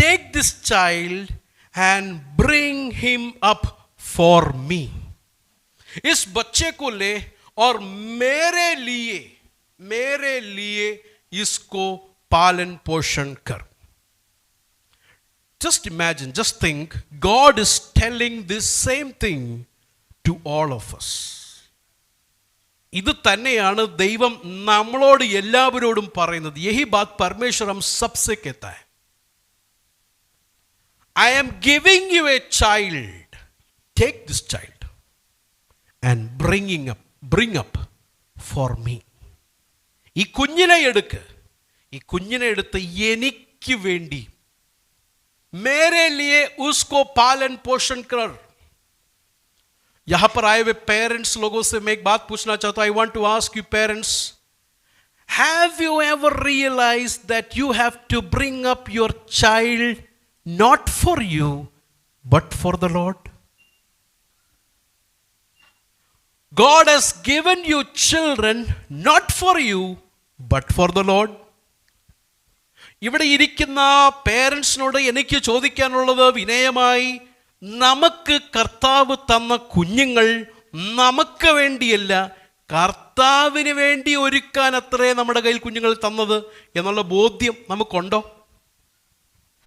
take this child and bring him up for me. इस बच्चे को ले और मेरे लिए इसको पालन पोषण कर. Just imagine, just think, God is telling this same thing to all of us. ഇത് തന്നെയാണ് ദൈവം നമ്മളോട് എല്ലാവരോടും പറയുന്നത്. യഹി ബാത് പരമേശ്വർ ഹം സബ്സെ कहता है. I am giving you a child. Take this child and bring up for me. ഈ കുഞ്ഞിനെ എടുത്ത് എനിക്ക് വേണ്ടി मेरे लिए उसको पालन पोषण कर. यहां पर आए हुए पेरेंट्स लोगों से मैं एक बात पूछना चाहता हूं. I want to ask you parents, have you ever realized that you have to bring up your child not for you but for the Lord? God has given you children not for you but for the Lord. ഇവിടെ ഇരിക്കുന്ന പേരൻസിനോട് എനിക്ക് ചോദിക്കാനുള്ളത് വിനയമായി, നമുക്ക് കർത്താവ് തന്ന കുഞ്ഞുങ്ങൾ നമുക്ക് വേണ്ടിയല്ല, കർത്താവിന് വേണ്ടി ഒരുക്കാൻ അത്രേ നമ്മുടെ കയ്യിൽ കുഞ്ഞുങ്ങൾ തന്നത് എന്നുള്ള ബോധ്യം നമുക്കുണ്ടോ?